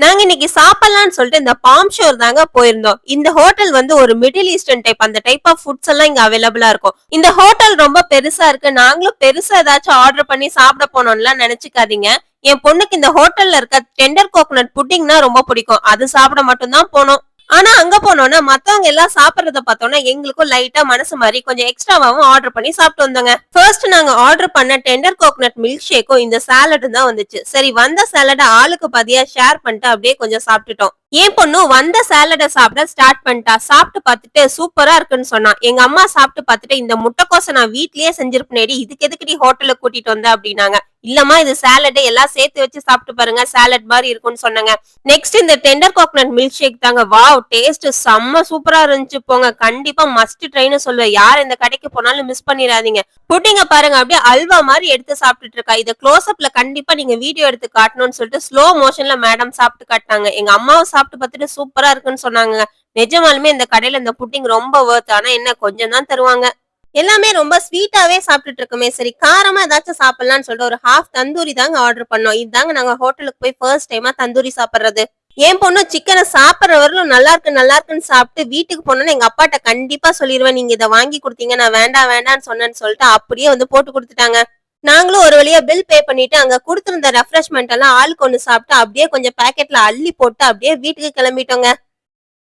நாங்க இன்னைக்கு சாப்பிடலாம்னு சொல்லிட்டு இந்த பாம் ஷோர் தாங்க போயிருந்தோம். இந்த ஹோட்டல் வந்து ஒரு மிடில் ஈஸ்டர்ன் டைப். அந்த டைப் ஆஃப் ஃபுட்ஸ் எல்லாம் இங்க அவைலபிளா இருக்கும். இந்த ஹோட்டல் ரொம்ப பெருசா இருக்கு. நாங்களும் பெருசா ஏதாச்சும் ஆர்டர் பண்ணி சாப்பிட போனோம்லாம் நினைச்சுக்காதீங்க. என் பொண்ணுக்கு இந்த ஹோட்டல்ல இருக்க டெண்டர் கோகனட் புட்டிங்னா ரொம்ப பிடிக்கும். அது சாப்பிட மட்டும் தான் போனோம். ஆனா அங்க போனோம்னா மத்தவங்க எல்லாம் சாப்பிடுறத பார்த்தோம்னா எங்களுக்கும் லைட்டா மனசு மாறி கொஞ்சம் எக்ஸ்ட்ராவாவும் ஆர்டர் பண்ணி சாப்பிட்டு வந்தோங்க. ஃபர்ஸ்ட் நாங்க ஆர்டர் பண்ண டெண்டர் கோகனட் மில்க் ஷேக்கும் இந்த சாலடும் தான் வந்துச்சு. சரி வந்த சாலட ஆளுக்கு பாதியா ஷேர் பண்ணிட்டு அப்படியே கொஞ்சம் சாப்பிட்டுட்டோம். என் பொண்ணு வந்த சாலட சாப்பிட ஸ்டார்ட் பண்ணிட்டா. சாப்பிட்டு பார்த்துட்டு சூப்பரா இருக்குன்னு சொன்னா. எங்க அம்மா சாப்பிட்டு பார்த்துட்டு இந்த முட்டைக்கோச நான் வீட்லயே செஞ்சிருப்பேனேடி, இதுக்கு எதுக்குடி ஹோட்டலுக்கு கூட்டிட்டு வந்த அப்படின்னாங்க. இல்லம்மா இது சாலட் எல்லாம் சேர்த்து வச்சு சாப்பிட்டு பாருங்க சாலட் மாதிரி இருக்கும்னு சொன்னாங்க. நெக்ஸ்ட் இந்த டெண்டர் கோகனட் மில்க் ஷேக் தாங்க. வாவ் டேஸ்ட் செம்ம சூப்பரா இருந்துச்சு போங்க. கண்டிப்பா மஸ்ட் ட்ரைன்னு சொல்லுவேன். யார் இந்த கடைக்கு போனாலும் மிஸ் பண்ணிடாதீங்க. புட்டிங்க பாருங்க அப்படியே அல்வா மாதிரி எடுத்து சாப்பிட்டுட்டு இருக்கா. இத க்ளோஸ் அப்ல கண்டிப்பா நீங்க வீடியோ எடுத்து காட்டணும்னு சொல்லிட்டு ஸ்லோ மோஷன்ல மேடம் சாப்பிட்டு காட்டினாங்க. எங்க அம்மாவும் சாப்பிட்டு பார்த்துட்டு சூப்பரா இருக்குன்னு சொன்னாங்க. நிஜமாலுமே இந்த கடையில இந்த புட்டிங் ரொம்ப வொர்த். ஆனா என்ன கொஞ்சம் தான் தருவாங்க. எல்லாமே ரொம்ப ஸ்வீட்டாவே சாப்பிட்டுட்டு இருக்கோமே சரி காரமா ஏதாச்சும் சாப்பிடலாம்னு சொல்லிட்டு ஒரு ஹாஃப் தந்தூரி தாங்க ஆர்டர் பண்ணோம். இதுதாங்க நாங்க ஹோட்டலுக்கு போய் ஃபர்ஸ்ட் டைமா தந்தூரி சாப்பிடுறது. என் பொண்ணு சிக்கனை சாப்பிடுற வரலும் நல்லா இருக்கு நல்லா இருக்குன்னு சாப்பிட்டு வீட்டுக்கு போனோன்னு எங்க அப்பாட்ட கண்டிப்பா சொல்லிடுவேன் நீங்க இதை வாங்கி கொடுத்தீங்க நான் வேண்டாம் வேண்டாம்னு சொன்னேன்னு சொல்லிட்டு அப்படியே வந்து போட்டு கொடுத்துட்டாங்க. நாங்களும் ஒரு வழியா பில் பே பண்ணிட்டு அங்க கொடுத்திருந்த ரெஃப்ரெஷ்மெண்ட் எல்லாம் ஆளுக்கு ஒண்ணு சாப்பிட்டு அப்படியே கொஞ்சம் பாக்கெட்ல அள்ளி போட்டு அப்படியே வீட்டுக்கு கிளம்பிட்டோங்க.